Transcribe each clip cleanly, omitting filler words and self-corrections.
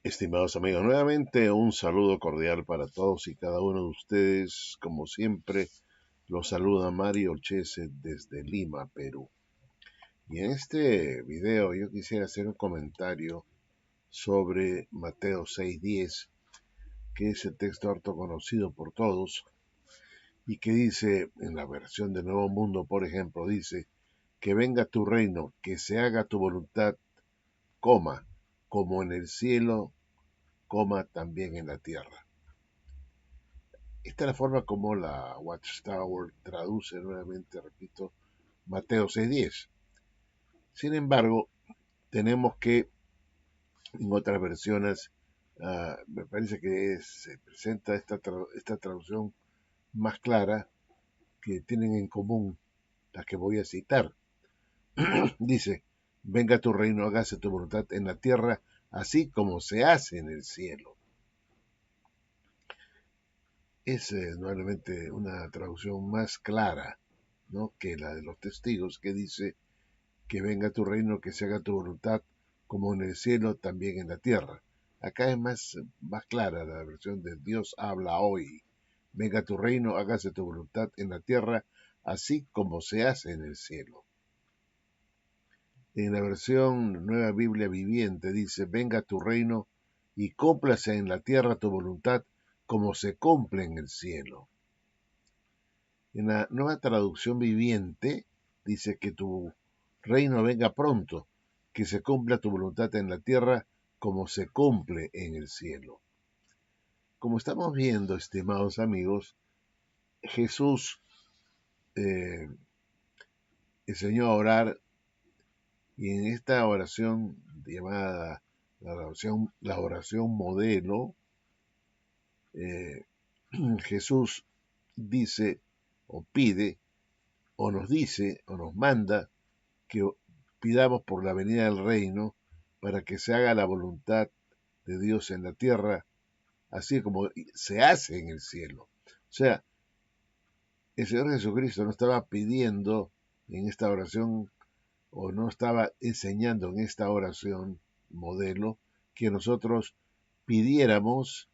Estimados amigos, nuevamente un saludo cordial para todos y cada uno de ustedes. Como siempre, los saluda Mario Chese desde Lima, Perú. Y en este video yo quisiera hacer un comentario sobre Mateo 6:10, que es el texto harto conocido por todos y que dice, en la versión de Nuevo Mundo, por ejemplo, dice, que venga tu reino, que se haga tu voluntad, coma, como en el cielo, coma también en la tierra. Esta es la forma como la Watchtower traduce nuevamente, repito, Mateo 6:10. Sin embargo, tenemos que en otras versiones, me parece que se presenta esta traducción más clara que tienen en común la que voy a citar. Dice, venga tu reino, hágase tu voluntad en la tierra, así como se hace en el cielo. Es nuevamente una traducción más clara, ¿no?, que la de los testigos, que dice que venga tu reino, que se haga tu voluntad, como en el cielo, también en la tierra. Acá es más clara la versión de Dios habla hoy. Venga tu reino, hágase tu voluntad en la tierra, así como se hace en el cielo. En la versión Nueva Biblia Viviente dice, venga tu reino y cúmplase en la tierra tu voluntad, como se cumple en el cielo. En la Nueva Traducción Viviente dice que tu reino venga pronto, que se cumpla tu voluntad en la tierra como se cumple en el cielo. Como estamos viendo, estimados amigos, Jesús enseñó a orar, y en esta oración llamada la oración modelo, Jesús dice o pide o nos dice o nos manda que pidamos por la venida del reino para que se haga la voluntad de Dios en la tierra, así como se hace en el cielo. O sea, el Señor Jesucristo no estaba pidiendo en esta oración o no estaba enseñando en esta oración modelo que nosotros pidiéramos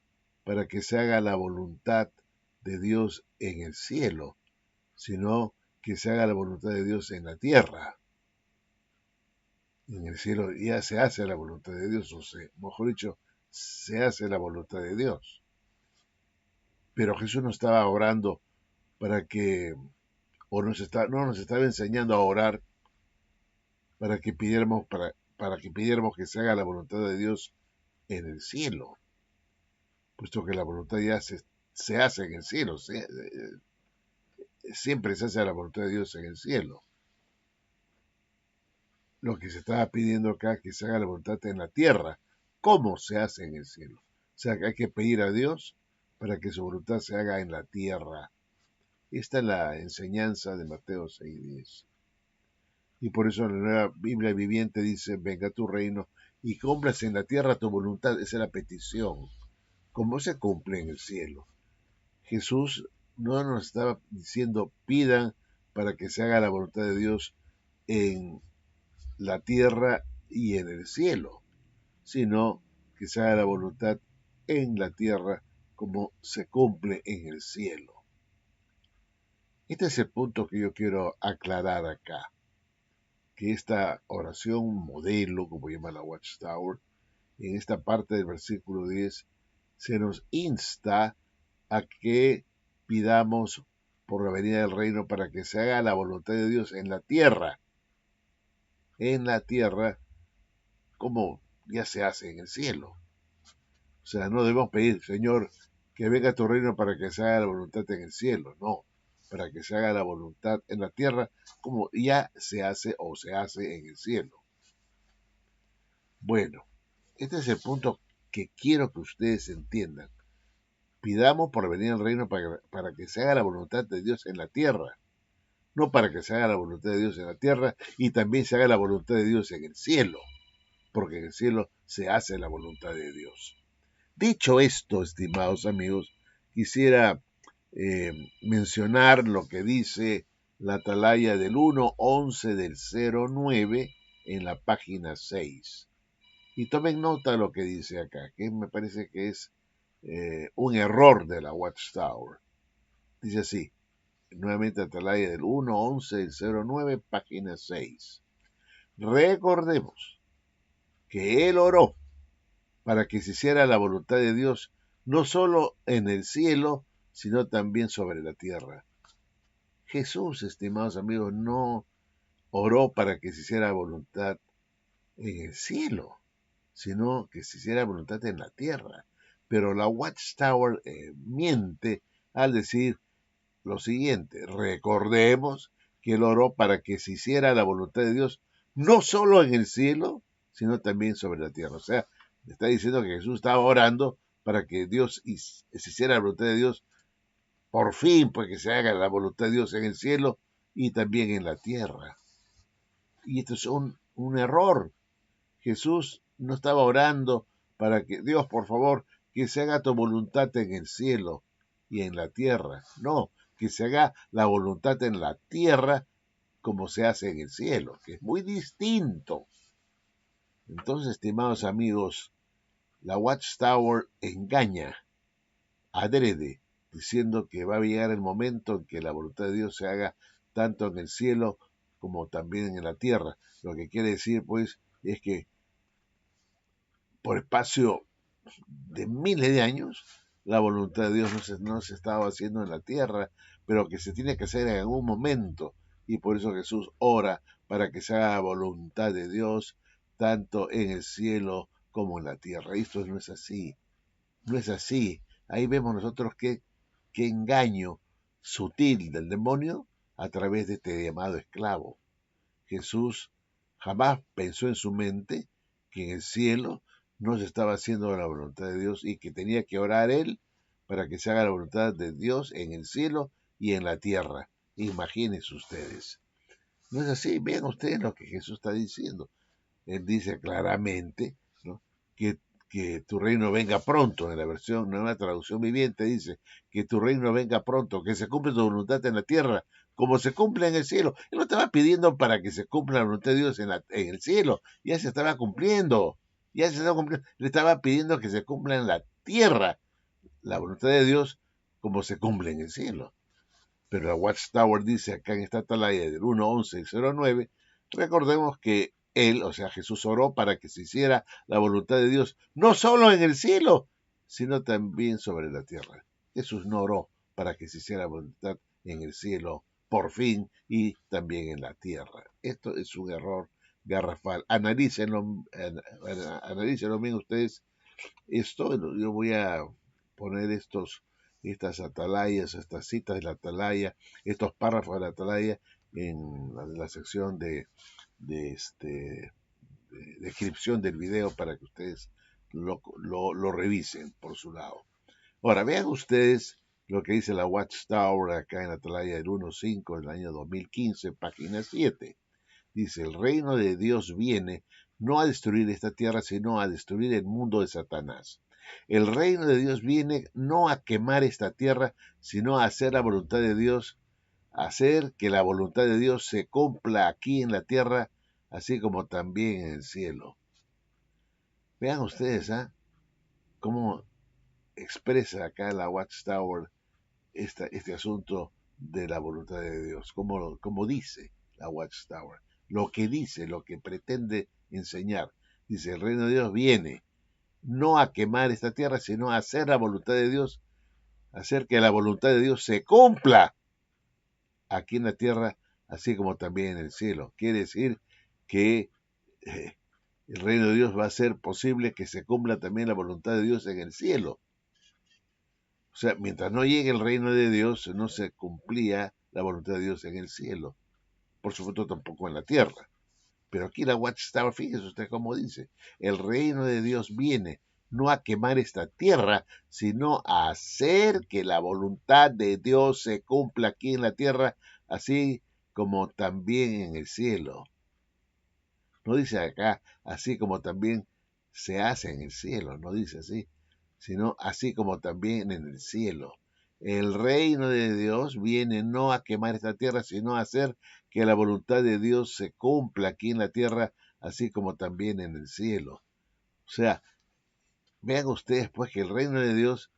para que se haga la voluntad de Dios en el cielo, sino que se haga la voluntad de Dios en la tierra. En el cielo ya se hace la voluntad de Dios, mejor dicho, se hace la voluntad de Dios. Pero Jesús no estaba orando para que, no nos estaba enseñando a orar para que pidiéramos que se haga la voluntad de Dios en el cielo, puesto que la voluntad ya se hace en el cielo, siempre se hace la voluntad de Dios en el cielo. Lo que se estaba pidiendo acá es que se haga la voluntad en la tierra, como se hace en el cielo. O sea, que hay que pedir a Dios para que su voluntad se haga en la tierra. Esta es la enseñanza de Mateo 6:10. Y por eso la Nueva Biblia Viviente dice, venga tu reino y cúmplase en la tierra tu voluntad. Esa es la petición. Como se cumple en el cielo. Jesús no nos estaba diciendo pidan para que se haga la voluntad de Dios en la tierra y en el cielo, sino que se haga la voluntad en la tierra como se cumple en el cielo. Este es el punto que yo quiero aclarar acá, que esta oración modelo, como llama la Watchtower, en esta parte del versículo 10, se nos insta a que pidamos por la venida del reino para que se haga la voluntad de Dios en la tierra como ya se hace en el cielo. O sea, no debemos pedir, Señor, que venga tu reino para que se haga la voluntad en el cielo, no, para que se haga la voluntad en la tierra como ya se hace o se hace en el cielo. Bueno, este es el punto que quiero que ustedes entiendan. Pidamos por venir al reino para que se haga la voluntad de Dios en la tierra, no para que se haga la voluntad de Dios en la tierra y también se haga la voluntad de Dios en el cielo, porque en el cielo se hace la voluntad de Dios. Dicho esto, estimados amigos, quisiera mencionar lo que dice la atalaya del 1:11 del 09 en la página 6. Y tomen nota de lo que dice acá, que me parece que es un error de la Watchtower. Dice así, nuevamente Atalaya del 1-11-09, página 6. Recordemos que él oró para que se hiciera la voluntad de Dios, no solo en el cielo, sino también sobre la tierra. Jesús, estimados amigos, no oró para que se hiciera voluntad en el cielo, sino que se hiciera voluntad en la tierra. Pero la Watchtower miente al decir lo siguiente: recordemos que él oró para que se hiciera la voluntad de Dios, no solo en el cielo, sino también sobre la tierra. O sea, está diciendo que Jesús estaba orando para que Dios se hiciera la voluntad de Dios, por fin, pues que se haga la voluntad de Dios en el cielo y también en la tierra. Y esto es un error. Jesús no estaba orando para que Dios, por favor, que se haga tu voluntad en el cielo y en la tierra. No, que se haga la voluntad en la tierra como se hace en el cielo, que es muy distinto. Entonces, estimados amigos, la Watchtower engaña adrede, diciendo que va a llegar el momento en que la voluntad de Dios se haga tanto en el cielo como también en la tierra. Lo que quiere decir, pues, es que por espacio de miles de años, la voluntad de Dios no se estaba haciendo en la tierra, pero que se tiene que hacer en algún momento. Y por eso Jesús ora para que se haga la voluntad de Dios tanto en el cielo como en la tierra. Esto no es así. No es así. Ahí vemos nosotros qué engaño sutil del demonio a través de este llamado esclavo. Jesús jamás pensó en su mente que en el cielo no se estaba haciendo la voluntad de Dios y que tenía que orar él para que se haga la voluntad de Dios en el cielo y en la tierra. Imagínense ustedes. No es así. Vean ustedes lo que Jesús está diciendo. Él dice claramente, ¿no?, que tu reino venga pronto. En la versión, nueva traducción viviente, dice que tu reino venga pronto, que se cumpla tu voluntad en la tierra, como se cumple en el cielo. Él no estaba pidiendo para que se cumpla la voluntad de Dios en el cielo, ya se estaba cumpliendo, ya se estaba cumpliendo. Le estaba pidiendo que se cumpla en la tierra la voluntad de Dios como se cumple en el cielo. Pero la Watchtower dice acá en esta atalaya del 1-11-09, recordemos que él, o sea, Jesús oró para que se hiciera la voluntad de Dios, no solo en el cielo, sino también sobre la tierra. Jesús no oró para que se hiciera la voluntad en el cielo, por fin, y también en la tierra. Esto es un error garrafal. Analícenlo bien ustedes. Esto, yo voy a poner estas atalayas, estas citas de la atalaya, estos párrafos de la atalaya en la sección de descripción del video para que ustedes lo revisen por su lado. Ahora, vean ustedes lo que dice la Watchtower acá en la atalaya del 1.5 del año 2015, página 7. Dice: el reino de Dios viene no a destruir esta tierra, sino a destruir el mundo de Satanás. El reino de Dios viene no a quemar esta tierra, sino a hacer la voluntad de Dios, hacer que la voluntad de Dios se cumpla aquí en la tierra, así como también en el cielo. Vean ustedes, cómo expresa acá la Watchtower este asunto de la voluntad de Dios, como dice la Watchtower, lo que dice, lo que pretende enseñar. Dice: el reino de Dios viene no a quemar esta tierra, sino a hacer la voluntad de Dios, hacer que la voluntad de Dios se cumpla aquí en la tierra, así como también en el cielo. Quiere decir que el reino de Dios va a hacer posible que se cumpla también la voluntad de Dios en el cielo. O sea, mientras no llegue el reino de Dios, no se cumplía la voluntad de Dios en el cielo. Por supuesto, tampoco en la tierra. Pero aquí la Watchtower, fíjese usted cómo dice: el reino de Dios viene no a quemar esta tierra, sino a hacer que la voluntad de Dios se cumpla aquí en la tierra, así como también en el cielo. No dice acá, así como también se hace en el cielo, no dice así, sino así como también en el cielo. El reino de Dios viene no a quemar esta tierra, sino a hacer que la voluntad de Dios se cumpla aquí en la tierra, así como también en el cielo. sea, vean ustedes pues que el reino de Dios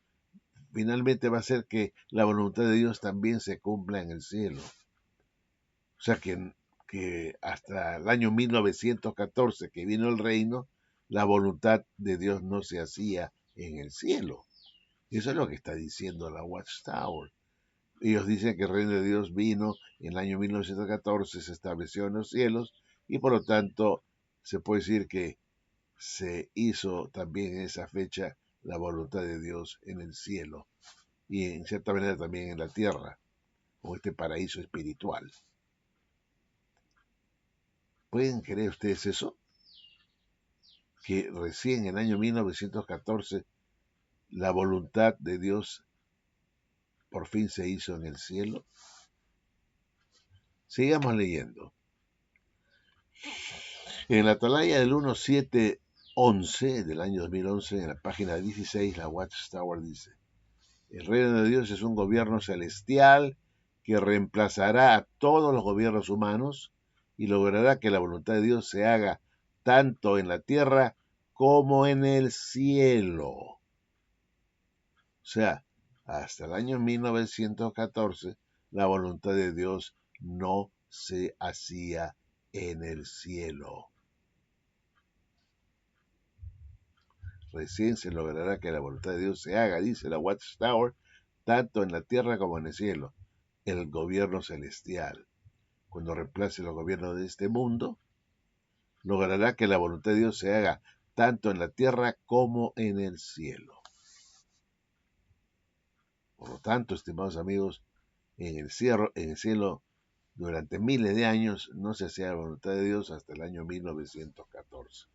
finalmente va a ser que la voluntad de Dios también se cumpla en el cielo. O sea que hasta el año 1914 que vino el reino, la voluntad de Dios no se hacía en el cielo. Eso es lo que está diciendo la Watchtower. Ellos dicen que el reino de Dios vino en el año 1914, se estableció en los cielos y por lo tanto se puede decir que se hizo también en esa fecha la voluntad de Dios en el cielo y en cierta manera también en la tierra, o este paraíso espiritual. ¿Pueden creer ustedes eso? Que recién en el año 1914 la voluntad de Dios por fin se hizo en el cielo. Sigamos leyendo. En la Atalaya del 1711 del año 2011, en la página 16, la Watchtower dice: el reino de Dios es un gobierno celestial que reemplazará a todos los gobiernos humanos y logrará que la voluntad de Dios se haga tanto en la tierra como en el cielo. O sea, hasta el año 1914 la voluntad de Dios no se hacía en el cielo. Recién se logrará que la voluntad de Dios se haga, dice la Watchtower, tanto en la tierra como en el cielo, el gobierno celestial. Cuando reemplace los gobiernos de este mundo, logrará que la voluntad de Dios se haga tanto en la tierra como en el cielo. Por lo tanto, estimados amigos, en el cielo durante miles de años no se hacía la voluntad de Dios hasta el año 1914.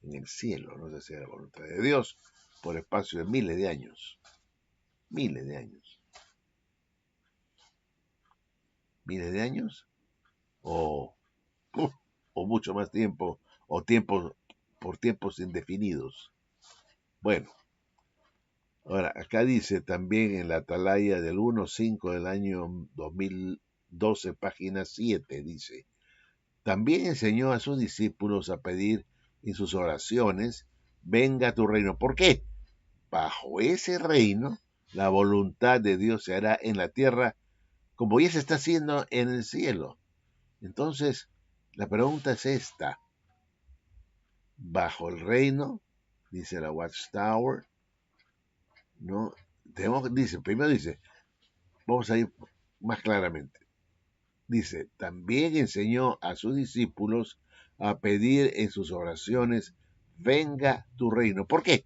En el cielo no se hacía la voluntad de Dios por espacio de miles de años. Miles de años. Miles de años o, o mucho más tiempo o tiempos por tiempos indefinidos. Bueno, ahora acá dice también en la Atalaya del 1.5 del año 2012, página 7, dice: también enseñó a sus discípulos a pedir en sus oraciones: venga tu reino. ¿Por qué? Bajo ese reino, la voluntad de Dios se hará en la tierra como ya se está haciendo en el cielo. Entonces, la pregunta es esta: bajo el reino, dice la Watchtower, ¿no? Primero dice, vamos a ir más claramente. Dice, también enseñó a sus discípulos a pedir en sus oraciones: venga tu reino. ¿Por qué?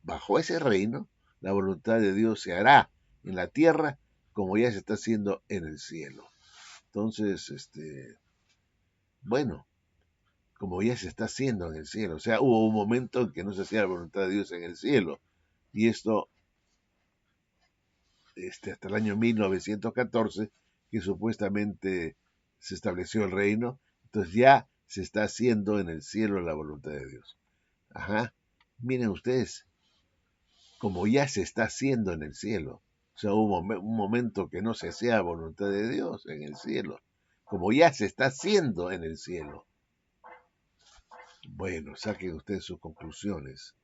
Bajo ese reino, la voluntad de Dios se hará en la tierra como ya se está haciendo en el cielo. Entonces, bueno, como ya se está haciendo en el cielo. O sea, hubo un momento en que no se hacía la voluntad de Dios en el cielo. Y esto, hasta el año 1914, que supuestamente se estableció el reino. Entonces ya se está haciendo en el cielo la voluntad de Dios. Ajá. Miren ustedes, como ya se está haciendo en el cielo. O sea, hubo un momento que no se hacía la voluntad de Dios en el cielo. Como ya se está haciendo en el cielo. Bueno, saquen ustedes sus conclusiones.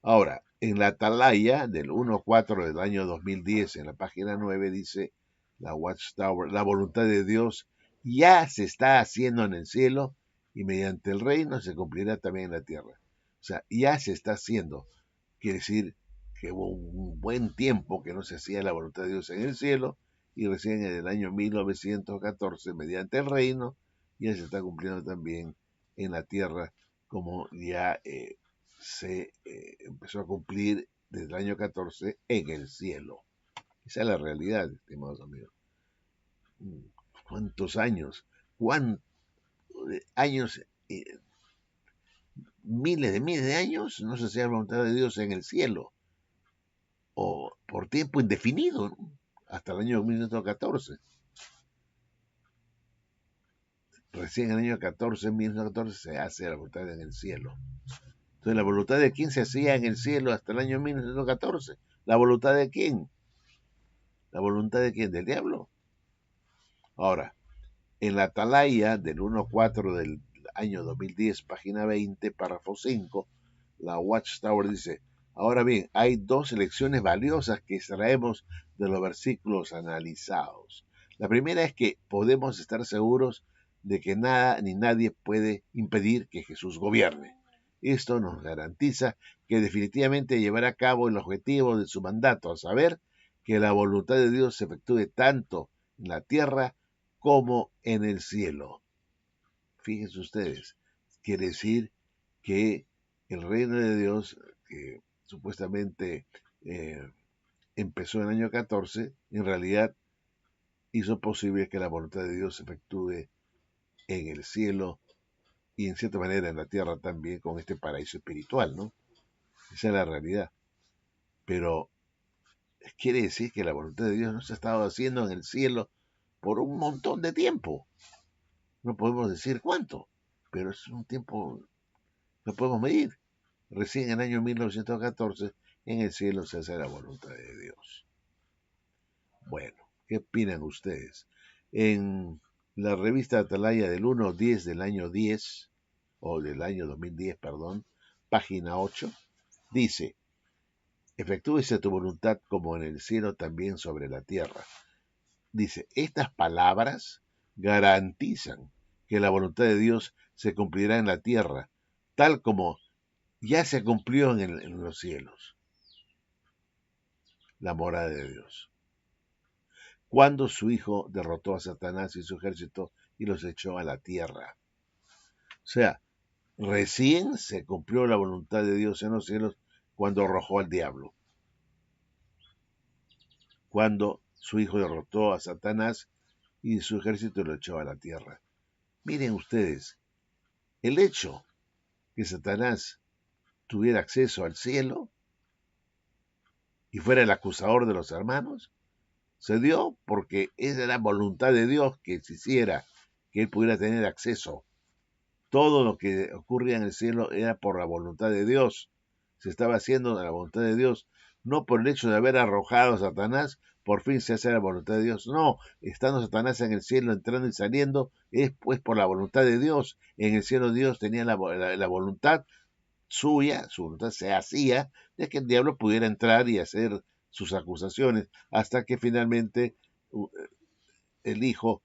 Ahora, en la Atalaya del 1.4 del año 2010, en la página 9, dice la Watchtower: la voluntad de Dios ya se está haciendo en el cielo y mediante el reino se cumplirá también en la tierra. O sea, ya se está haciendo. Quiere decir que hubo un buen tiempo que no se hacía la voluntad de Dios en el cielo y recién en el año 1914, mediante el reino, ya se está cumpliendo también en la tierra, como ya se empezó a cumplir desde el año 14 en el cielo. Esa es la realidad, estimados amigos. ¿Cuántos años? ¿Cuántos años? Miles de años no se hacía la voluntad de Dios en el cielo, o por tiempo indefinido, ¿no? Hasta el año 1914. Recién en el año 1914 se hace la voluntad en el cielo. Entonces, ¿la voluntad de quién se hacía en el cielo hasta el año 1914? ¿La voluntad de quién? ¿La voluntad de quién? ¿Del diablo? Ahora, en la Atalaya del 1.4 del año 2010, página 20, párrafo 5, la Watchtower dice: ahora bien, hay dos lecciones valiosas que extraemos de los versículos analizados. La primera es que podemos estar seguros de que nada ni nadie puede impedir que Jesús gobierne. Esto nos garantiza que definitivamente llevará a cabo el objetivo de su mandato, a saber, que la voluntad de Dios se efectúe tanto en la tierra como en el cielo. Fíjense ustedes, quiere decir que el reino de Dios, que supuestamente empezó en el año 14, en realidad hizo posible que la voluntad de Dios se efectúe en el cielo y en cierta manera en la tierra también, con este paraíso espiritual, ¿no? Esa es la realidad. Pero quiere decir que la voluntad de Dios no se ha estado haciendo en el cielo por un montón de tiempo. No podemos decir cuánto, pero es un tiempo, no podemos medir. Recién en el año 1914 en el cielo se hace la voluntad de Dios. Bueno, ¿qué opinan ustedes? En la revista Atalaya del 1-10 del año 10, o del año 2010, perdón, página 8, dice: efectúese tu voluntad como en el cielo, también sobre la tierra. Dice, estas palabras garantizan que la voluntad de Dios se cumplirá en la tierra, tal como ya se cumplió en los cielos, la morada de Dios, cuando su Hijo derrotó a Satanás y su ejército y los echó a la tierra. O sea, recién se cumplió la voluntad de Dios en los cielos cuando arrojó al diablo, cuando su Hijo derrotó a Satanás y su ejército lo echó a la tierra. Miren ustedes, el hecho que Satanás tuviera acceso al cielo y fuera el acusador de los hermanos, se dio porque esa era la voluntad de Dios que se hiciera, que él pudiera tener acceso. Todo lo que ocurría en el cielo era por la voluntad de Dios. Se estaba haciendo la voluntad de Dios, no por el hecho de haber arrojado a Satanás, por fin se hace la voluntad de Dios. No, estando Satanás en el cielo, entrando y saliendo, es pues por la voluntad de Dios. En el cielo Dios tenía la voluntad suya, su voluntad se hacía de que el diablo pudiera entrar y hacer sus acusaciones, hasta que finalmente el Hijo,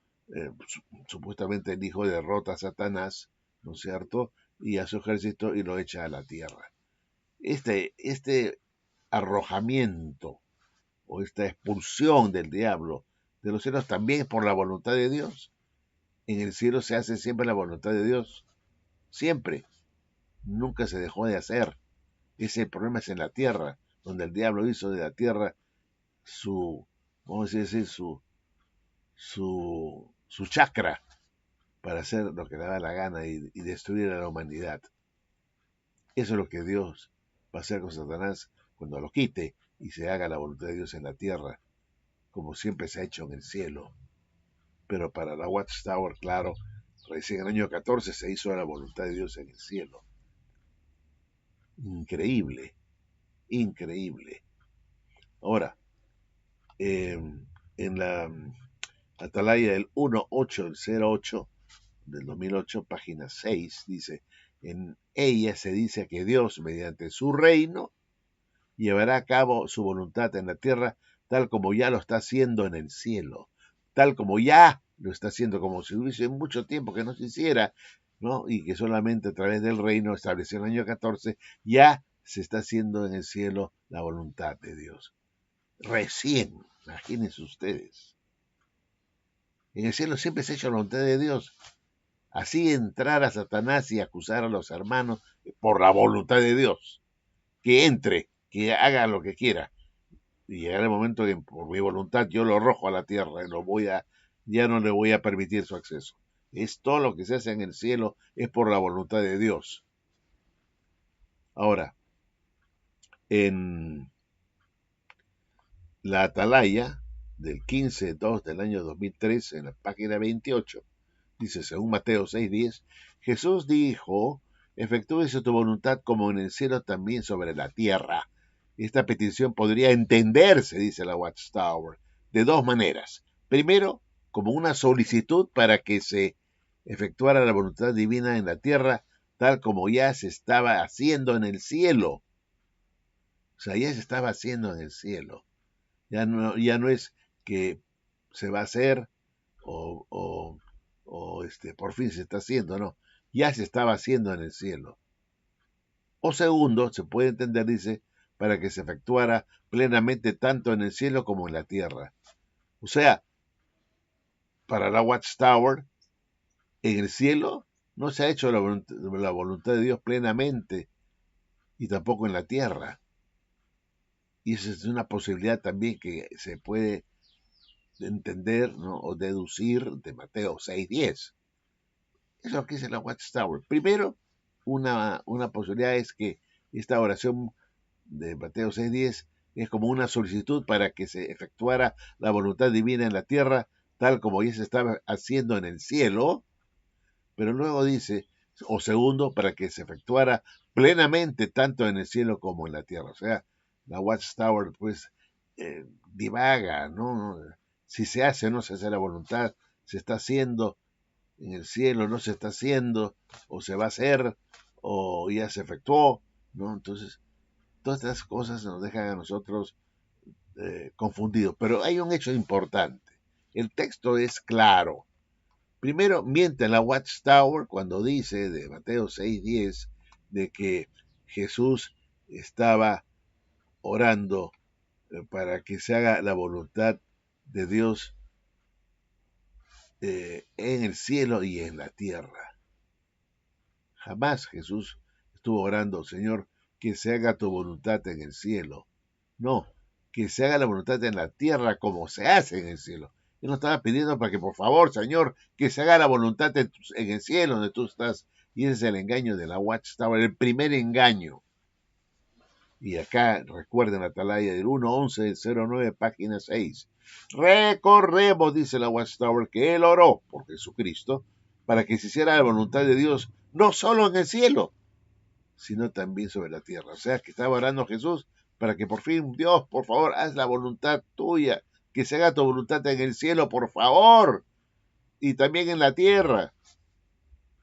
supuestamente el Hijo, derrota a Satanás, ¿no es cierto?, y a su ejército y lo echa a la tierra. Este arrojamiento o esta expulsión del diablo de los cielos también es por la voluntad de Dios. En el cielo se hace siempre la voluntad de Dios, siempre, nunca se dejó de hacer. Ese problema es en la tierra, donde el diablo hizo de la tierra vamos a decir, su chakra para hacer lo que le da la gana y destruir a la humanidad. Eso es lo que Dios va a hacer con Satanás cuando lo quite y se haga la voluntad de Dios en la tierra, como siempre se ha hecho en el cielo. Pero para la Watchtower, claro, recién en el año 14 se hizo la voluntad de Dios en el cielo. Increíble, increíble. Ahora, en la Atalaya del 1808 del 2008, página 6, dice: en ella se dice que Dios, mediante su reino, llevará a cabo su voluntad en la tierra, tal como ya lo está haciendo en el cielo, tal como ya lo está haciendo, como si hubiese mucho tiempo que no se hiciera, ¿no? Y que solamente a través del reino establecido en el año 14, ya se está haciendo en el cielo la voluntad de Dios. Recién, imagínense ustedes. En el cielo siempre se ha hecho la voluntad de Dios. Así entrar a Satanás y acusar a los hermanos por la voluntad de Dios. Que entre, que haga lo que quiera. Y llegará el momento que por mi voluntad yo lo arrojo a la tierra y ya no le voy a permitir su acceso. Es todo lo que se hace en el cielo, es por la voluntad de Dios. Ahora, en la Atalaya del 15-2 del año 2003, en la página 28, dice, según Mateo 6:10, Jesús dijo: efectúese tu voluntad como en el cielo, también sobre la tierra. Esta petición podría entenderse, dice la Watchtower, de dos maneras. Primero, como una solicitud para que se efectuara la voluntad divina en la tierra, tal como ya se estaba haciendo en el cielo. O sea, ya se estaba haciendo en el cielo. Ya no es que se va a hacer o por fin se está haciendo, no. Ya se estaba haciendo en el cielo. O segundo, se puede entender, dice, para que se efectuara plenamente tanto en el cielo como en la tierra. O sea, para la Watchtower, en el cielo no se ha hecho la voluntad de Dios plenamente y tampoco en la tierra. Y esa es una posibilidad también que se puede entender, ¿no?, o deducir de Mateo 6:10. Eso es lo que dice la Watchtower. Primero, una posibilidad es que esta oración de Mateo 6:10 es como una solicitud para que se efectuara la voluntad divina en la tierra, tal como ya se estaba haciendo en el cielo, pero luego dice, o segundo, para que se efectuara plenamente tanto en el cielo como en la tierra. O sea, la Watchtower pues divaga, ¿no? Si se hace o no se hace la voluntad, se está haciendo en el cielo, no se está haciendo, o se va a hacer, o ya se efectuó, ¿no? Entonces, todas estas cosas nos dejan a nosotros confundidos. Pero hay un hecho importante. El texto es claro. Primero, miente la Watchtower cuando dice de Mateo 6:10 de que Jesús estaba orando para que se haga la voluntad de Dios en el cielo y en la tierra. Jamás Jesús estuvo orando, Señor, que se haga tu voluntad en el cielo. No, que se haga la voluntad en la tierra como se hace en el cielo. Él no estaba pidiendo para que, por favor, Señor, que se haga la voluntad en el cielo donde tú estás. Y ese es el engaño de la Watchtower, el primer engaño. Y acá, recuerden la atalaya del 1-11-09, página 6. Recordemos, dice la Watchtower, que él oró por Jesucristo para que se hiciera la voluntad de Dios, no solo en el cielo, sino también sobre la tierra. O sea, que estaba orando Jesús para que por fin, Dios, por favor, haz la voluntad tuya, que se haga tu voluntad en el cielo, por favor, y también en la tierra.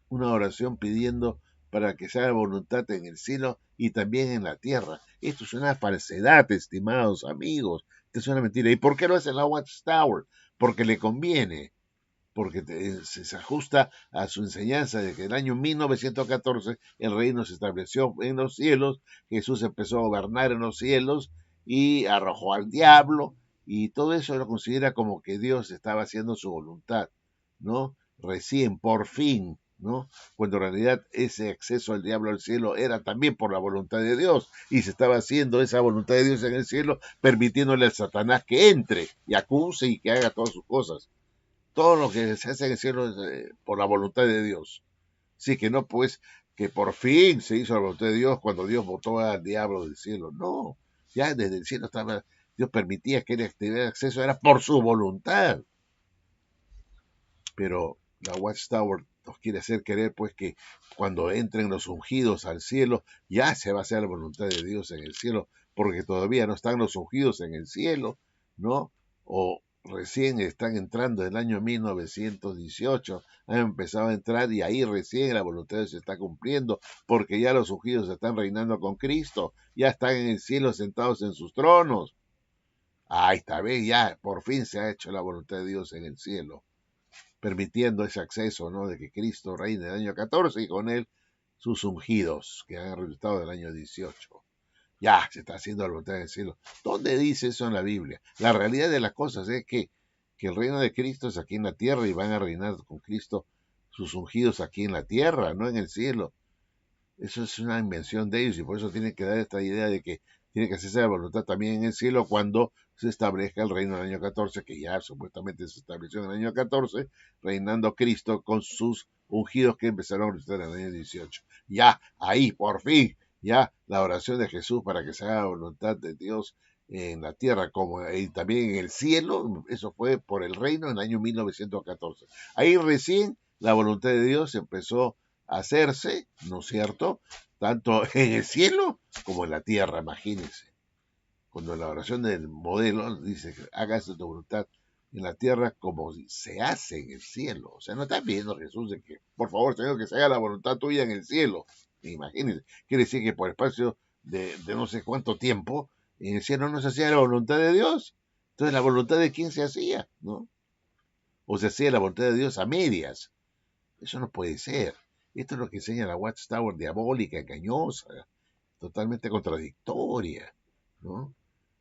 Una oración pidiendo para que se haga voluntad en el cielo y también en la tierra. Esto es una falsedad, estimados amigos. Esto es una mentira. ¿Y por qué lo hace la Watchtower? Porque le conviene, porque se ajusta a su enseñanza de que en el año 1914 el reino se estableció en los cielos, Jesús empezó a gobernar en los cielos y arrojó al diablo, y todo eso lo considera como que Dios estaba haciendo su voluntad, ¿no? Recién, por fin, ¿no? Cuando en realidad ese acceso al diablo al cielo era también por la voluntad de Dios, y se estaba haciendo esa voluntad de Dios en el cielo, permitiéndole a Satanás que entre y acuse y que haga todas sus cosas. Todo lo que se hace en el cielo es por la voluntad de Dios. Sí, que no pues que por fin se hizo la voluntad de Dios cuando Dios botó al diablo del cielo. No, ya desde el cielo estaba, Dios permitía que él tuviera acceso, era por su voluntad. Pero la Watchtower nos quiere hacer creer pues que cuando entren los ungidos al cielo, ya se va a hacer la voluntad de Dios en el cielo, porque todavía no están los ungidos en el cielo, ¿no? O recién están entrando en el año 1918, han empezado a entrar y ahí recién la voluntad de Dios se está cumpliendo, porque ya los ungidos están reinando con Cristo, ya están en el cielo sentados en sus tronos. Ah, esta vez ya por fin se ha hecho la voluntad de Dios en el cielo, permitiendo ese acceso, ¿no?, de que Cristo reine en el año 14 y con él sus ungidos que han resultado del año 18. Ya se está haciendo la voluntad del cielo. ¿Dónde dice eso en la Biblia? La realidad de las cosas es que el reino de Cristo es aquí en la tierra y van a reinar con Cristo sus ungidos aquí en la tierra, no en el cielo. Eso es una invención de ellos y por eso tienen que dar esta idea de que tiene que hacerse la voluntad también en el cielo cuando se establezca el reino del año 14, que ya supuestamente se estableció en el año 14, reinando Cristo con sus ungidos que empezaron a resucitar en el año 18. Ya, ahí, por fin, ya la oración de Jesús para que se haga la voluntad de Dios en la tierra como y también en el cielo, eso fue por el reino en el año 1914. Ahí recién la voluntad de Dios empezó hacerse, ¿no es cierto?, tanto en el cielo como en la tierra, imagínense. Cuando la oración del modelo dice, hágase tu voluntad en la tierra como se hace en el cielo. O sea, no está pidiendo Jesús de que, por favor, Señor, que se haga la voluntad tuya en el cielo. Imagínense, quiere decir que por espacio de no sé cuánto tiempo, en el cielo no se hacía la voluntad de Dios. Entonces, ¿la voluntad de quién se hacía? ¿No? O se hacía la voluntad de Dios a medias. Eso no puede ser. Esto es lo que enseña la Watchtower diabólica, engañosa, totalmente contradictoria, ¿no?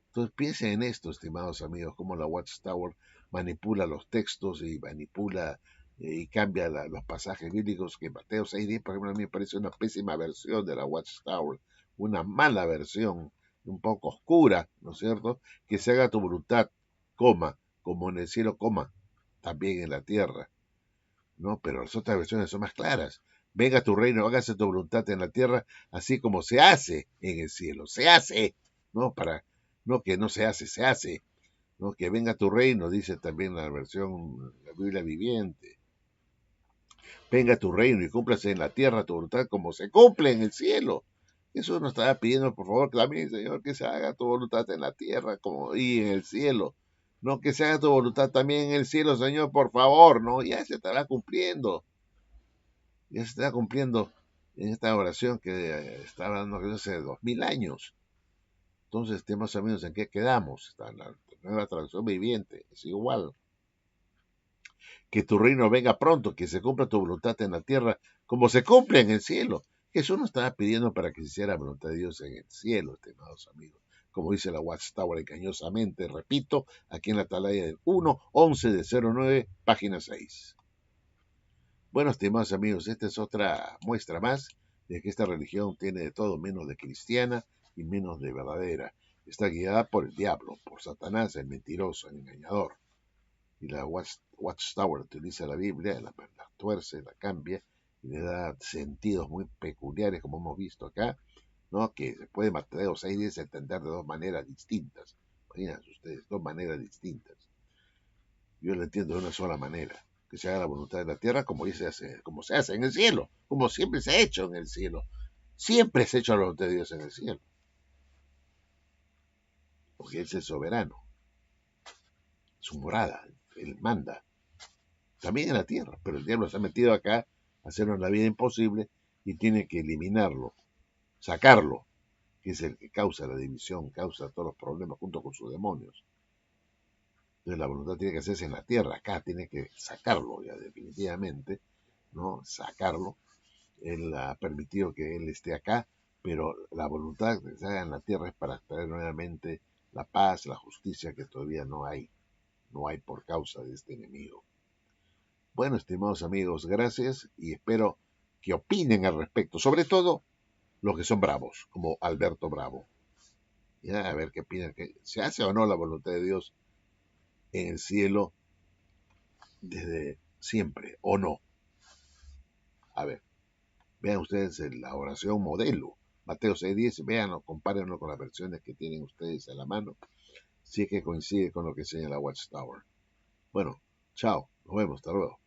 Entonces piensen en esto, estimados amigos, cómo la Watchtower manipula los textos y manipula y cambia los pasajes bíblicos, que Mateo 6:10, por ejemplo, a mí me parece una pésima versión de la Watchtower, una mala versión, un poco oscura, ¿no es cierto? Que se haga tu voluntad, coma, como en el cielo, coma, también en la tierra, ¿no? Pero las otras versiones son más claras. Venga tu reino, hágase tu voluntad en la tierra, así como se hace en el cielo. Se hace, ¿no? No que no se hace, se hace, ¿no? Que venga tu reino, dice también la versión, la Biblia viviente. Venga tu reino y cúmplase en la tierra tu voluntad como se cumple en el cielo. Eso nos estaba pidiendo, por favor, también, Señor, que se haga tu voluntad en la tierra como y en el cielo. No que se haga tu voluntad también en el cielo, Señor, por favor, ¿no? Ya se estará cumpliendo. Ya se estará cumpliendo en esta oración que estaba dando hace 2000 años. Entonces, estimados amigos, ¿en qué quedamos? Está en la nueva traducción viviente, es igual. Que tu reino venga pronto, que se cumpla tu voluntad en la tierra, como se cumple en el cielo. Jesús no estaba pidiendo para que se hiciera la voluntad de Dios en el cielo, estimados amigos. Como dice la Watchtower engañosamente, repito, aquí en la atalaya del 1-11 de 09, página 6. Bueno, estimados amigos, esta es otra muestra más de que esta religión tiene de todo menos de cristiana y menos de verdadera. Está guiada por el diablo, por Satanás, el mentiroso, el engañador. Y la Watchtower utiliza la Biblia, la tuerce, la cambia y le da sentidos muy peculiares, como hemos visto acá, ¿no? Que se puede Mateo 6:10 entender de dos maneras distintas. Imagínense ustedes, dos maneras distintas. Yo lo entiendo de una sola manera, que se haga la voluntad de la tierra como se hace en el cielo, como siempre se ha hecho en el cielo. Siempre se ha hecho la voluntad de Dios en el cielo, porque Él es el soberano, su morada, Él manda, también en la tierra, pero el diablo se ha metido acá a hacernos la vida imposible y tiene que eliminarlo, sacarlo, que es el que causa la división, causa todos los problemas junto con sus demonios. Entonces la voluntad tiene que hacerse en la tierra, acá tiene que sacarlo ya definitivamente, ¿no? Sacarlo. Él ha permitido que él esté acá, pero la voluntad que se haga en la tierra es para traer nuevamente la paz, la justicia que todavía no hay por causa de este enemigo. Bueno, estimados amigos, gracias y espero que opinen al respecto, sobre todo los que son bravos, como Alberto Bravo. Ya, a ver qué opinan, que se hace o no la voluntad de Dios en el cielo desde siempre, o no. A ver, vean ustedes la oración modelo, Mateo 6:10, véanlo, compárenlo con las versiones que tienen ustedes a la mano, si es que coincide con lo que enseña la Watchtower. Bueno, chao, nos vemos, hasta luego.